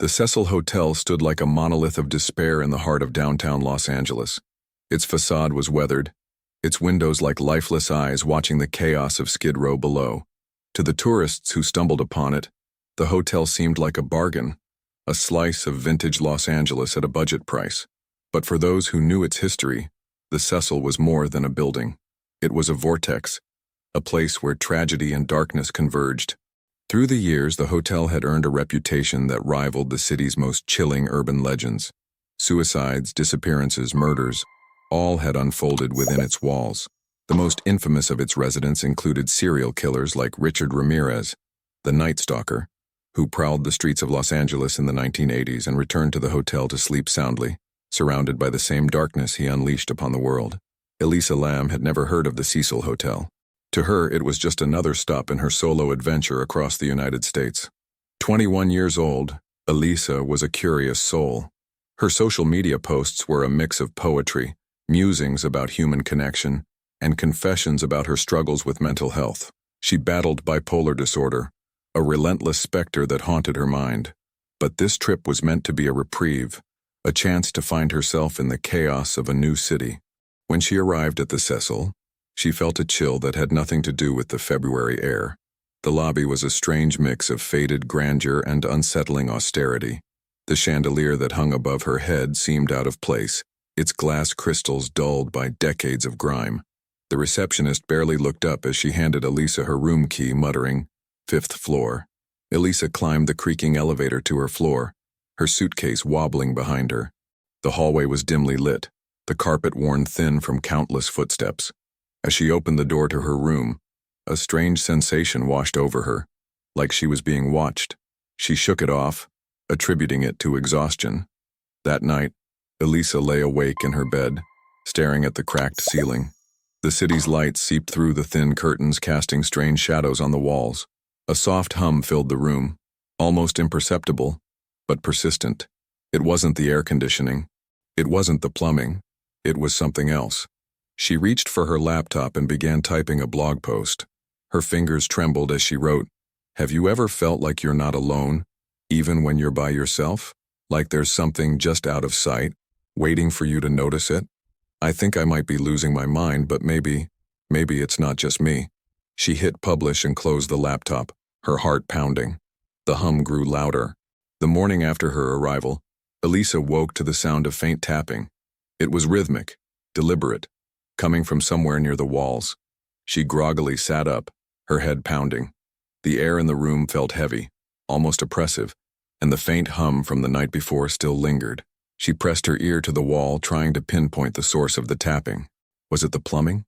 The Cecil Hotel stood like a monolith of despair in the heart of downtown Los Angeles. Its facade was weathered, its windows like lifeless eyes watching the chaos of Skid Row below. To the tourists who stumbled upon it, the hotel seemed like a bargain, a slice of vintage Los Angeles at a budget price. But for those who knew its history, the Cecil was more than a building. It was a vortex, a place where tragedy and darkness converged. Through the years, the hotel had earned a reputation that rivaled the city's most chilling urban legends. Suicides, disappearances, murders, all had unfolded within its walls. The most infamous of its residents included serial killers like Richard Ramirez, the Night Stalker, who prowled the streets of Los Angeles in the 1980s and returned to the hotel to sleep soundly, surrounded by the same darkness he unleashed upon the world. Elisa Lam had never heard of the Cecil Hotel. To her, it was just another stop in her solo adventure across the United States. 21 years old, Elisa was a curious soul. Her social media posts were a mix of poetry, musings about human connection, and confessions about her struggles with mental health. She battled bipolar disorder, a relentless specter that haunted her mind. But this trip was meant to be a reprieve, a chance to find herself in the chaos of a new city. When she arrived at the Cecil, she felt a chill that had nothing to do with the February air. The lobby was a strange mix of faded grandeur and unsettling austerity. The chandelier that hung above her head seemed out of place, its glass crystals dulled by decades of grime. The receptionist barely looked up as she handed Elisa her room key, muttering, "5th floor." Elisa climbed the creaking elevator to her floor, her suitcase wobbling behind her. The hallway was dimly lit, the carpet worn thin from countless footsteps. As she opened the door to her room, a strange sensation washed over her, like she was being watched. She shook it off, attributing it to exhaustion. That night, Elisa lay awake in her bed, staring at the cracked ceiling. The city's lights seeped through the thin curtains, casting strange shadows on the walls. A soft hum filled the room, almost imperceptible, but persistent. It wasn't the air conditioning. It wasn't the plumbing. It was something else. She reached for her laptop and began typing a blog post. Her fingers trembled as she wrote, "Have you ever felt like you're not alone, even when you're by yourself? Like there's something just out of sight, waiting for you to notice it? I think I might be losing my mind, but maybe it's not just me." She hit publish and closed the laptop, her heart pounding. The hum grew louder. The morning after her arrival, Elisa woke to the sound of faint tapping. It was rhythmic, deliberate, coming from somewhere near the walls. She groggily sat up, her head pounding. The air in the room felt heavy, almost oppressive, and the faint hum from the night before still lingered. She pressed her ear to the wall, trying to pinpoint the source of the tapping. Was it the plumbing?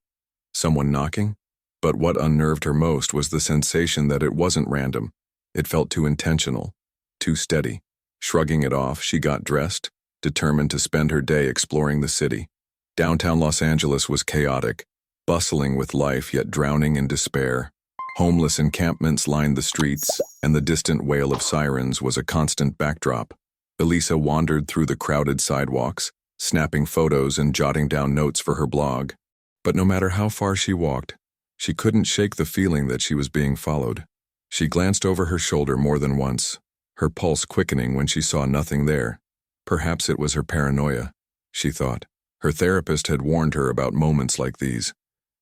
Someone knocking? But what unnerved her most was the sensation that it wasn't random. It felt too intentional, too steady. Shrugging it off, she got dressed, determined to spend her day exploring the city. Downtown Los Angeles was chaotic, bustling with life yet drowning in despair. Homeless encampments lined the streets, and the distant wail of sirens was a constant backdrop. Elisa wandered through the crowded sidewalks, snapping photos and jotting down notes for her blog. But no matter how far she walked, she couldn't shake the feeling that she was being followed. She glanced over her shoulder more than once, her pulse quickening when she saw nothing there. Perhaps it was her paranoia, she thought. Her therapist had warned her about moments like these,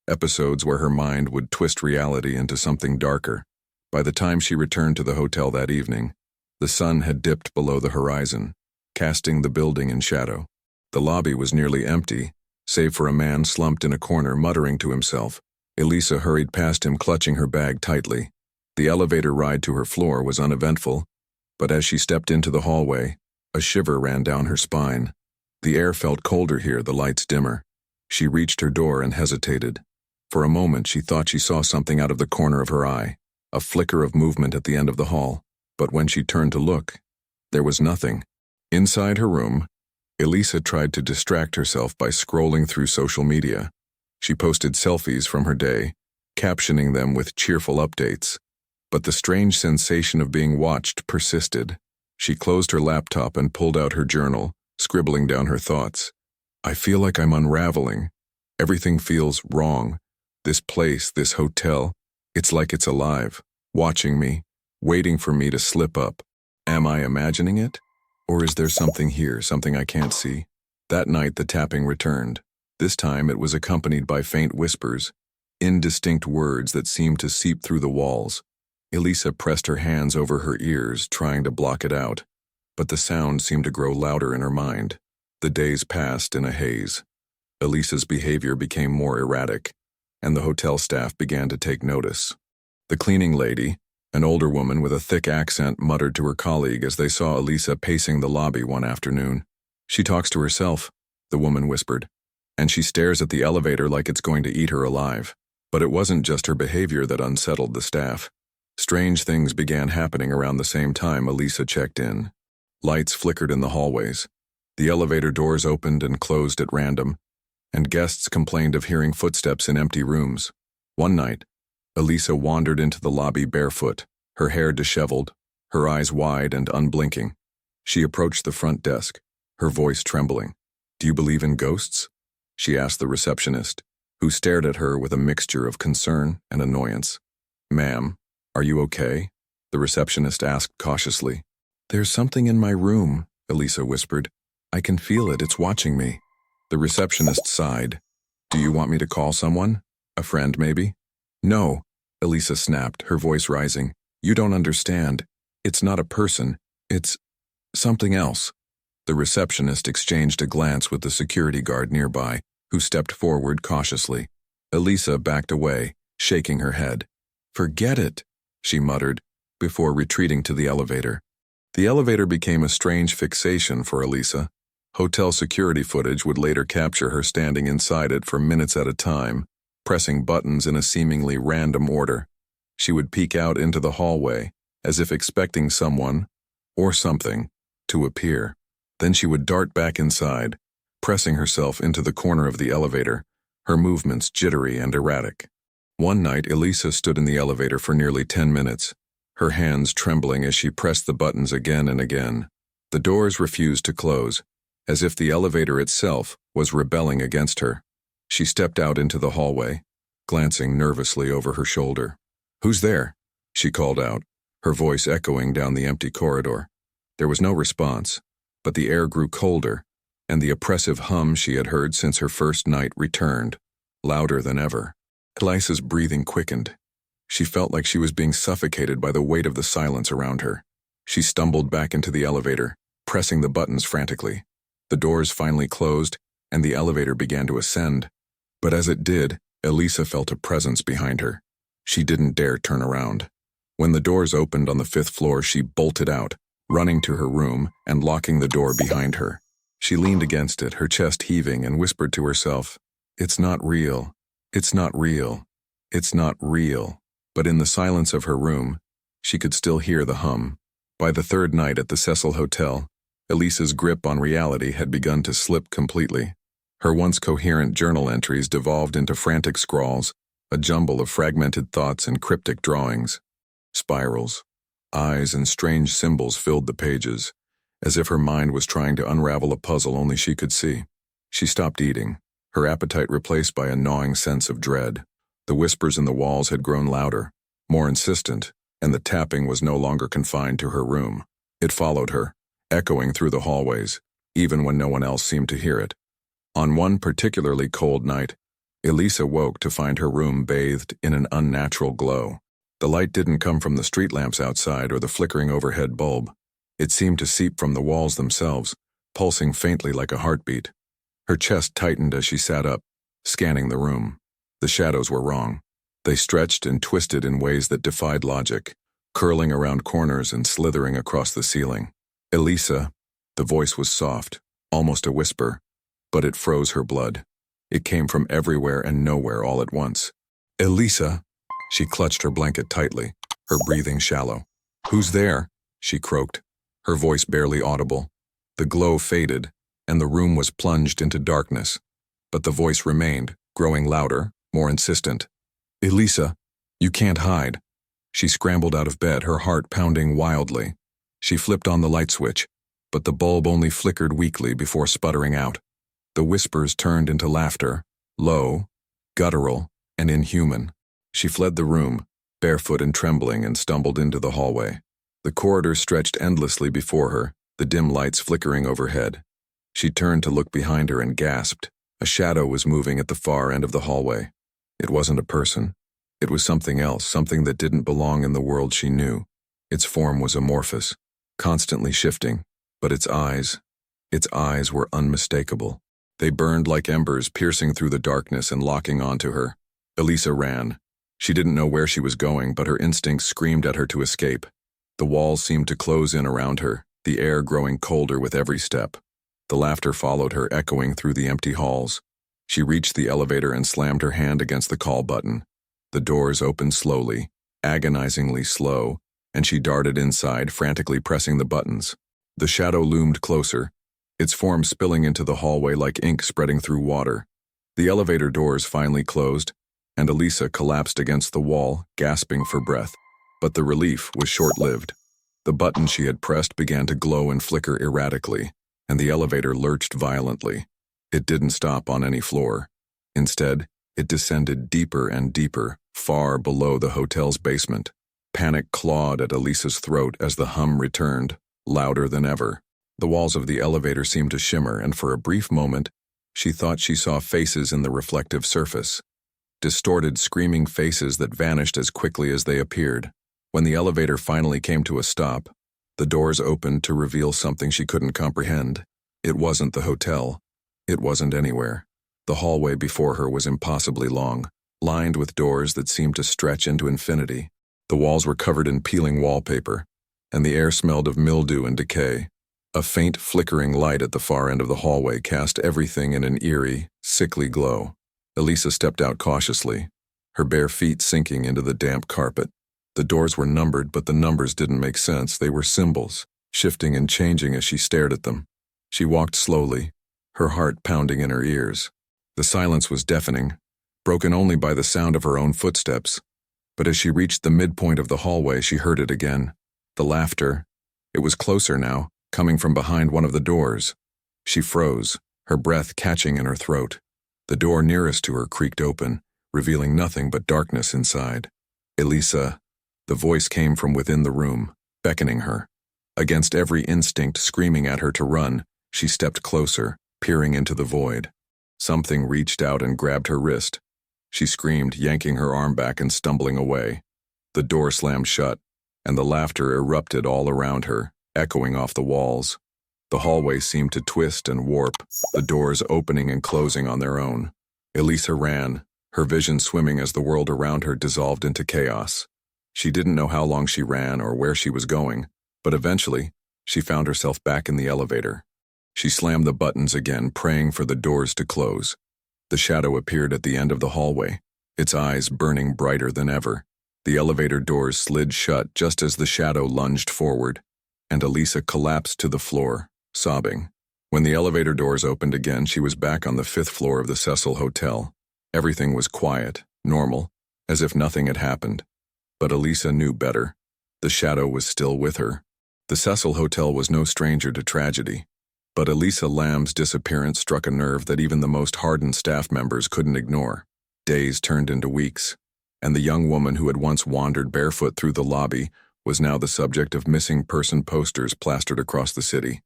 episodes where her mind would twist reality into something darker. By the time she returned to the hotel that evening, the sun had dipped below the horizon, casting the building in shadow. The lobby was nearly empty, save for a man slumped in a corner muttering to himself. Elisa hurried past him, clutching her bag tightly. The elevator ride to her floor was uneventful, but as she stepped into the hallway, a shiver ran down her spine. The air felt colder here, the lights dimmer. She reached her door and hesitated. For a moment she thought she saw something out of the corner of her eye, a flicker of movement at the end of the hall. But when she turned to look, there was nothing. Inside her room, Elisa tried to distract herself by scrolling through social media. She posted selfies from her day, captioning them with cheerful updates. But the strange sensation of being watched persisted. She closed her laptop and pulled out her journal, scribbling down her thoughts. "I feel like I'm unraveling. Everything feels wrong. This place, this hotel, it's like it's alive, watching me, waiting for me to slip up." Am I imagining it? Or is there something here, something I can't see? That night the tapping returned. This time it was accompanied by faint whispers, indistinct words that seemed to seep through the walls. Elisa pressed her hands over her ears, trying to block it out, but the sound seemed to grow louder in her mind. The days passed in a haze. Elisa's behavior became more erratic, and the hotel staff began to take notice. The cleaning lady, an older woman with a thick accent, muttered to her colleague as they saw Elisa pacing the lobby one afternoon. "She talks to herself," the woman whispered, "and she stares at the elevator like it's going to eat her alive." But it wasn't just her behavior that unsettled the staff. Strange things began happening around the same time Elisa checked in. Lights flickered in the hallways. The elevator doors opened and closed at random, and guests complained of hearing footsteps in empty rooms. One night, Elisa wandered into the lobby barefoot, her hair disheveled, her eyes wide and unblinking. She approached the front desk, her voice trembling. "Do you believe in ghosts?" she asked the receptionist, who stared at her with a mixture of concern and annoyance. "Ma'am, are you okay?" the receptionist asked cautiously. "There's something in my room," Elisa whispered. "I can feel it, it's watching me." The receptionist sighed. "Do you want me to call someone? A friend, maybe?" "No," Elisa snapped, her voice rising. "You don't understand. It's not a person. It's something else." The receptionist exchanged a glance with the security guard nearby, who stepped forward cautiously. Elisa backed away, shaking her head. "Forget it," she muttered, before retreating to the elevator. The elevator became a strange fixation for Elisa. Hotel security footage would later capture her standing inside it for minutes at a time, pressing buttons in a seemingly random order. She would peek out into the hallway, as if expecting someone, or something, to appear. Then she would dart back inside, pressing herself into the corner of the elevator, her movements jittery and erratic. One night, Elisa stood in the elevator for nearly 10 minutes, her hands trembling as she pressed the buttons again and again. The doors refused to close, as if the elevator itself was rebelling against her. She stepped out into the hallway, glancing nervously over her shoulder. "Who's there?" she called out, her voice echoing down the empty corridor. There was no response, but the air grew colder, and the oppressive hum she had heard since her first night returned, louder than ever. Elisa's breathing quickened. She felt like she was being suffocated by the weight of the silence around her. She stumbled back into the elevator, pressing the buttons frantically. The doors finally closed, and the elevator began to ascend. But as it did, Elisa felt a presence behind her. She didn't dare turn around. When the doors opened on the 5th floor, she bolted out, running to her room and locking the door behind her. She leaned against it, her chest heaving, and whispered to herself, "It's not real. It's not real. It's not real." But in the silence of her room, she could still hear the hum. By the 3rd night at the Cecil Hotel, Elisa's grip on reality had begun to slip completely. Her once coherent journal entries devolved into frantic scrawls, a jumble of fragmented thoughts and cryptic drawings. Spirals, eyes, and strange symbols filled the pages, as if her mind was trying to unravel a puzzle only she could see. She stopped eating, her appetite replaced by a gnawing sense of dread. The whispers in the walls had grown louder, more insistent, and the tapping was no longer confined to her room. It followed her, echoing through the hallways, even when no one else seemed to hear it. On one particularly cold night, Elisa woke to find her room bathed in an unnatural glow. The light didn't come from the street lamps outside or the flickering overhead bulb. It seemed to seep from the walls themselves, pulsing faintly like a heartbeat. Her chest tightened as she sat up, scanning the room. The shadows were wrong. They stretched and twisted in ways that defied logic, curling around corners and slithering across the ceiling. "Elisa," the voice was soft, almost a whisper, but it froze her blood. It came from everywhere and nowhere all at once. "Elisa." She clutched her blanket tightly, her breathing shallow. "Who's there?" she croaked, her voice barely audible. The glow faded, and the room was plunged into darkness, but the voice remained, growing louder, more insistent. "Elisa, you can't hide." She scrambled out of bed, her heart pounding wildly. She flipped on the light switch, but the bulb only flickered weakly before sputtering out. The whispers turned into laughter, low, guttural, and inhuman. She fled the room, barefoot and trembling, and stumbled into the hallway. The corridor stretched endlessly before her, the dim lights flickering overhead. She turned to look behind her and gasped. A shadow was moving at the far end of the hallway. It wasn't a person. It was something else, something that didn't belong in the world she knew. Its form was amorphous, constantly shifting, but its eyes were unmistakable. They burned like embers, piercing through the darkness and locking onto her. Elisa ran. She didn't know where she was going, but her instincts screamed at her to escape. The walls seemed to close in around her, the air growing colder with every step. The laughter followed her, echoing through the empty halls. She reached the elevator and slammed her hand against the call button. The doors opened slowly, agonizingly slow, and she darted inside, frantically pressing the buttons. The shadow loomed closer, its form spilling into the hallway like ink spreading through water. The elevator doors finally closed, and Elisa collapsed against the wall, gasping for breath. But the relief was short-lived. The button she had pressed began to glow and flicker erratically, and the elevator lurched violently. It didn't stop on any floor. Instead, it descended deeper and deeper, far below the hotel's basement. Panic clawed at Elisa's throat as the hum returned, louder than ever. The walls of the elevator seemed to shimmer, and for a brief moment, she thought she saw faces in the reflective surface. Distorted, screaming faces that vanished as quickly as they appeared. When the elevator finally came to a stop, the doors opened to reveal something she couldn't comprehend. It wasn't the hotel. It wasn't anywhere. The hallway before her was impossibly long, lined with doors that seemed to stretch into infinity. The walls were covered in peeling wallpaper, and the air smelled of mildew and decay. A faint flickering light at the far end of the hallway cast everything in an eerie, sickly glow. Elisa stepped out cautiously, her bare feet sinking into the damp carpet. The doors were numbered, but the numbers didn't make sense. They were symbols, shifting and changing as she stared at them. She walked slowly, her heart pounding in her ears. The silence was deafening, broken only by the sound of her own footsteps. But as she reached the midpoint of the hallway, she heard it again. The laughter. It was closer now, coming from behind one of the doors. She froze, her breath catching in her throat. The door nearest to her creaked open, revealing nothing but darkness inside. Elisa. The voice came from within the room, beckoning her. Against every instinct screaming at her to run, she stepped closer, peering into the void. Something reached out and grabbed her wrist. She screamed, yanking her arm back and stumbling away. The door slammed shut, and the laughter erupted all around her, echoing off the walls. The hallway seemed to twist and warp, the doors opening and closing on their own. Elisa ran, her vision swimming as the world around her dissolved into chaos. She didn't know how long she ran or where she was going, but eventually, she found herself back in the elevator. She slammed the buttons again, praying for the doors to close. The shadow appeared at the end of the hallway, its eyes burning brighter than ever. The elevator doors slid shut just as the shadow lunged forward, and Elisa collapsed to the floor, sobbing. When the elevator doors opened again, she was back on the 5th floor of the Cecil Hotel. Everything was quiet, normal, as if nothing had happened. But Elisa knew better. The shadow was still with her. The Cecil Hotel was no stranger to tragedy. But Elisa Lam's disappearance struck a nerve that even the most hardened staff members couldn't ignore. Days turned into weeks, and the young woman who had once wandered barefoot through the lobby was now the subject of missing person posters plastered across the city.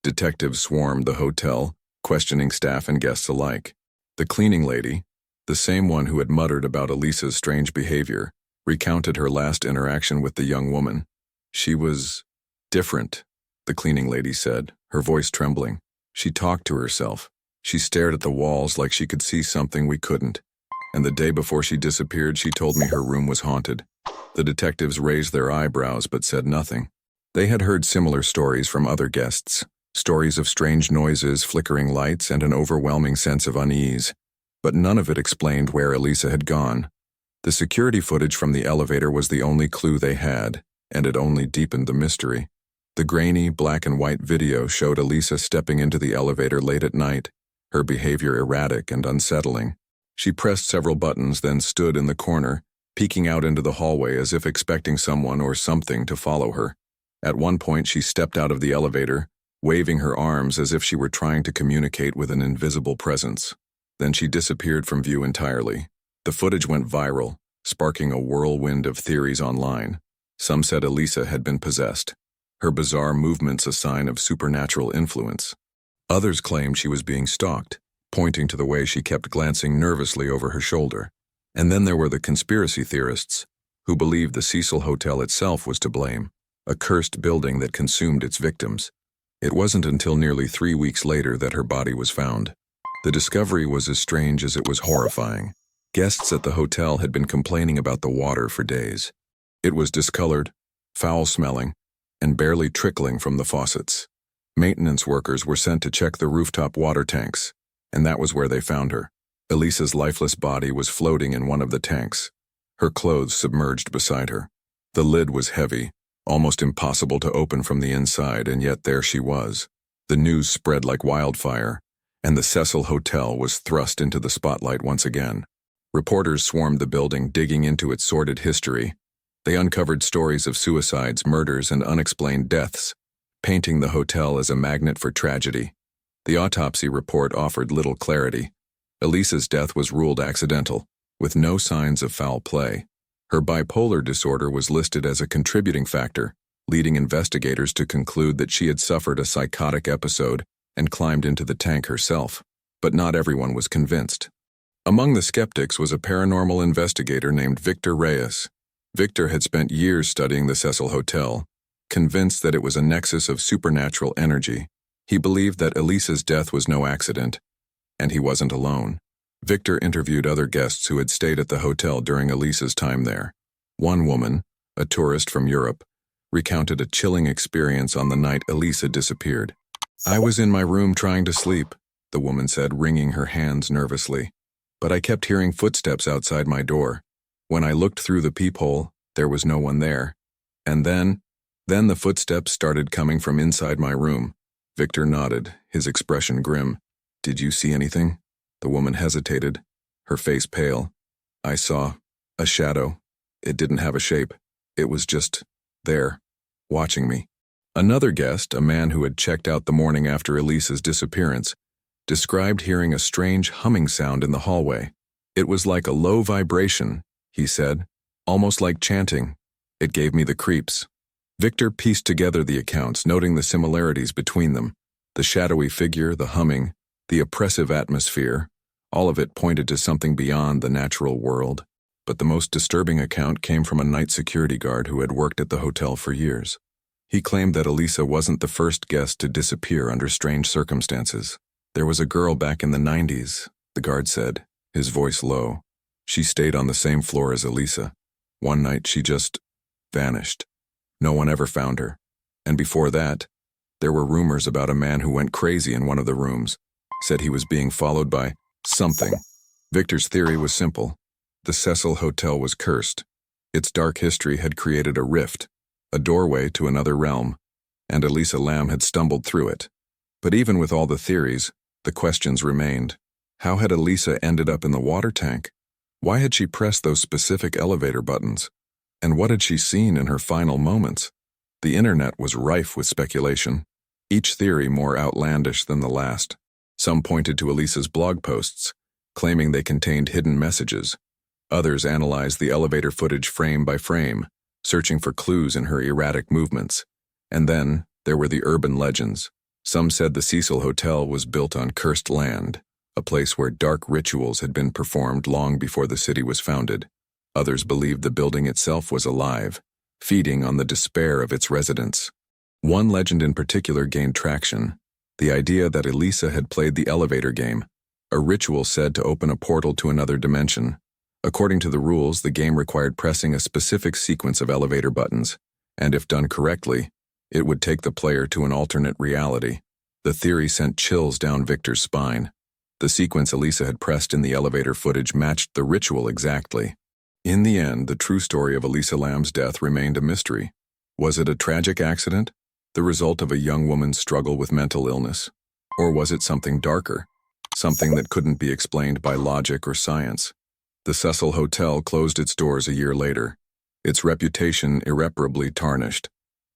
Detectives swarmed the hotel, questioning staff and guests alike. The cleaning lady, the same one who had muttered about Elisa's strange behavior, recounted her last interaction with the young woman. She was different, the cleaning lady said, her voice trembling. She talked to herself. She stared at the walls like she could see something we couldn't. And the day before she disappeared, she told me her room was haunted. The detectives raised their eyebrows but said nothing. They had heard similar stories from other guests, stories of strange noises, flickering lights, and an overwhelming sense of unease. But none of it explained where Elisa had gone. The security footage from the elevator was the only clue they had, and it only deepened the mystery. The grainy, black and white video showed Elisa stepping into the elevator late at night, her behavior erratic and unsettling. She pressed several buttons, then stood in the corner, peeking out into the hallway as if expecting someone or something to follow her. At one point, she stepped out of the elevator, waving her arms as if she were trying to communicate with an invisible presence. Then she disappeared from view entirely. The footage went viral, sparking a whirlwind of theories online. Some said Elisa had been possessed, her bizarre movements a sign of supernatural influence. Others claimed she was being stalked, pointing to the way she kept glancing nervously over her shoulder. And then there were the conspiracy theorists, who believed the Cecil Hotel itself was to blame, a cursed building that consumed its victims. It wasn't until nearly 3 weeks later that her body was found. The discovery was as strange as it was horrifying. Guests at the hotel had been complaining about the water for days. It was discolored, foul-smelling, and barely trickling from the faucets. Maintenance workers were sent to check the rooftop water tanks, and that was where they found her. Elisa's lifeless body was floating in one of the tanks, her clothes submerged beside her. The lid was heavy, almost impossible to open from the inside, and yet there she was. The news spread like wildfire, and the Cecil Hotel was thrust into the spotlight once again. Reporters swarmed the building, digging into its sordid history. They uncovered stories of suicides, murders, and unexplained deaths, painting the hotel as a magnet for tragedy. The autopsy report offered little clarity. Elisa's death was ruled accidental, with no signs of foul play. Her bipolar disorder was listed as a contributing factor, leading investigators to conclude that she had suffered a psychotic episode and climbed into the tank herself. But not everyone was convinced. Among the skeptics was a paranormal investigator named Victor Reyes. Victor had spent years studying the Cecil Hotel, convinced that it was a nexus of supernatural energy. He believed that Elisa's death was no accident, and he wasn't alone. Victor interviewed other guests who had stayed at the hotel during Elisa's time there. One woman, a tourist from Europe, recounted a chilling experience on the night Elisa disappeared. "I was in my room trying to sleep," the woman said, wringing her hands nervously. "But I kept hearing footsteps outside my door. When I looked through the peephole, there was no one there. And then the footsteps started coming from inside my room." Victor nodded, his expression grim. "Did you see anything?" The woman hesitated, her face pale. "I saw a shadow. It didn't have a shape. It was just there, watching me." Another guest, a man who had checked out the morning after Elisa's disappearance, described hearing a strange humming sound in the hallway. "It was like a low vibration," he said, "almost like chanting. It gave me the creeps." Victor pieced together the accounts, noting the similarities between them. The shadowy figure, the humming, the oppressive atmosphere, all of it pointed to something beyond the natural world. But the most disturbing account came from a night security guard who had worked at the hotel for years. He claimed that Elisa wasn't the first guest to disappear under strange circumstances. "There was a girl back in the 90s, the guard said, his voice low. "She stayed on the same floor as Elisa. One night she just vanished. No one ever found her. And before that, there were rumors about a man who went crazy in one of the rooms, said he was being followed by something." Victor's theory was simple. The Cecil Hotel was cursed. Its dark history had created a rift, a doorway to another realm, and Elisa Lam had stumbled through it. But even with all the theories, the questions remained. How had Elisa ended up in the water tank? Why had she pressed those specific elevator buttons? And what had she seen in her final moments? The internet was rife with speculation, each theory more outlandish than the last. Some pointed to Elisa's blog posts, claiming they contained hidden messages. Others analyzed the elevator footage frame by frame, searching for clues in her erratic movements. And then there were the urban legends. Some said the Cecil Hotel was built on cursed land, a place where dark rituals had been performed long before the city was founded. Others believed the building itself was alive, feeding on the despair of its residents. One legend in particular gained traction, the idea that Elisa had played the elevator game, a ritual said to open a portal to another dimension. According to the rules, the game required pressing a specific sequence of elevator buttons, and if done correctly, it would take the player to an alternate reality. The theory sent chills down Victor's spine. The sequence Elisa had pressed in the elevator footage matched the ritual exactly. In the end, the true story of Elisa Lam's death remained a mystery. Was it a tragic accident, the result of a young woman's struggle with mental illness? Or was it something darker, something that couldn't be explained by logic or science? The Cecil Hotel closed its doors a year later, its reputation irreparably tarnished.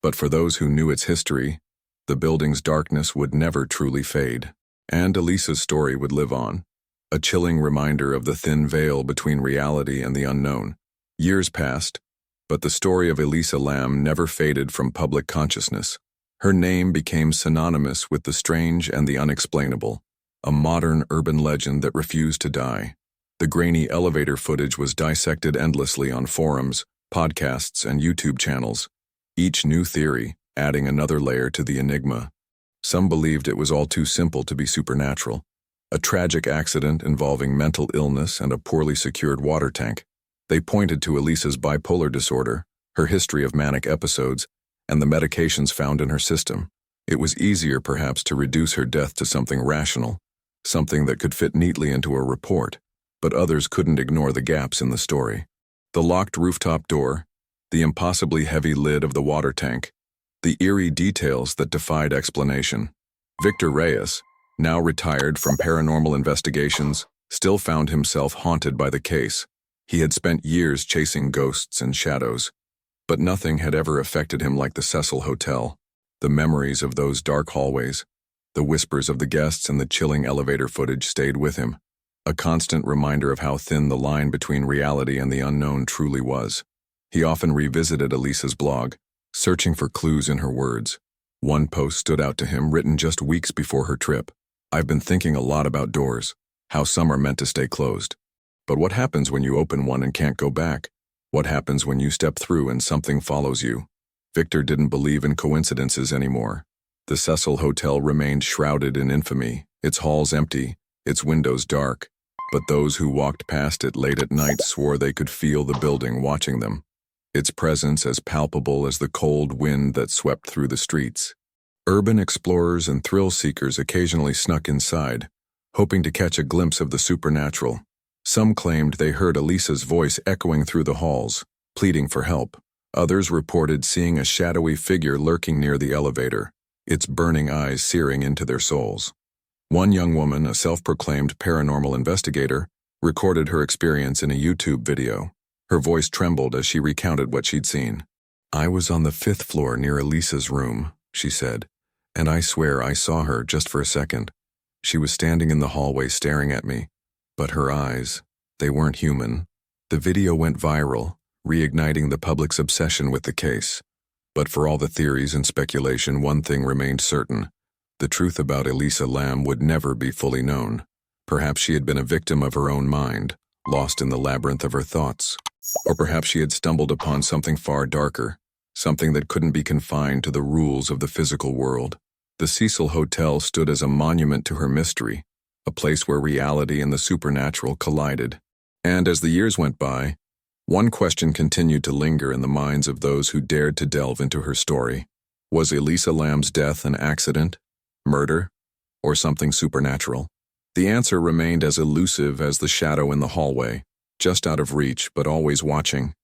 But for those who knew its history, the building's darkness would never truly fade, and Elisa's story would live on, a chilling reminder of the thin veil between reality and the unknown. Years passed, But the story of Elisa Lam never faded from public consciousness. Her name became synonymous with the strange and the unexplainable, a modern urban legend that refused to die. The grainy elevator footage was dissected endlessly on forums, podcasts, and YouTube channels, each new theory adding another layer to the enigma. Some believed it was all too simple to be supernatural, a tragic accident involving mental illness and a poorly secured water tank. They pointed to Elisa's bipolar disorder, her history of manic episodes, and the medications found in her system. It was easier, perhaps, to reduce her death to something rational, something that could fit neatly into a report, but others couldn't ignore the gaps in the story. The locked rooftop door, the impossibly heavy lid of the water tank, the eerie details that defied explanation. Victor Reyes, now retired from paranormal investigations, still found himself haunted by the case. He had spent years chasing ghosts and shadows, but nothing had ever affected him like the Cecil Hotel. The memories of those dark hallways, the whispers of the guests and the chilling elevator footage stayed with him, a constant reminder of how thin the line between reality and the unknown truly was. He often revisited Elisa's blog, searching for clues in her words. One post stood out to him, written just weeks before her trip. "I've been thinking a lot about doors, how some are meant to stay closed. But what happens when you open one and can't go back? What happens when you step through and something follows you?" Victor didn't believe in coincidences anymore. The Cecil Hotel remained shrouded in infamy, its halls empty, its windows dark, but those who walked past it late at night swore they could feel the building watching them, its presence as palpable as the cold wind that swept through the streets. Urban explorers and thrill-seekers occasionally snuck inside, hoping to catch a glimpse of the supernatural. Some claimed they heard Elisa's voice echoing through the halls, pleading for help. Others reported seeing a shadowy figure lurking near the elevator, its burning eyes searing into their souls. One young woman, a self-proclaimed paranormal investigator, recorded her experience in a YouTube video. Her voice trembled as she recounted what she'd seen. "I was on the 5th floor near Elisa's room," she said, "and I swear I saw her just for a second. She was standing in the hallway staring at me, but her eyes, they weren't human." The video went viral, reigniting the public's obsession with the case. But for all the theories and speculation, one thing remained certain. The truth about Elisa Lam would never be fully known. Perhaps she had been a victim of her own mind, lost in the labyrinth of her thoughts. Or perhaps she had stumbled upon something far darker, something that couldn't be confined to the rules of the physical world. The Cecil Hotel stood as a monument to her mystery, a place where reality and the supernatural collided. And as the years went by, one question continued to linger in the minds of those who dared to delve into her story. Was Elisa Lam's death an accident, murder, or something supernatural? The answer remained as elusive as the shadow in the hallway, just out of reach but always watching.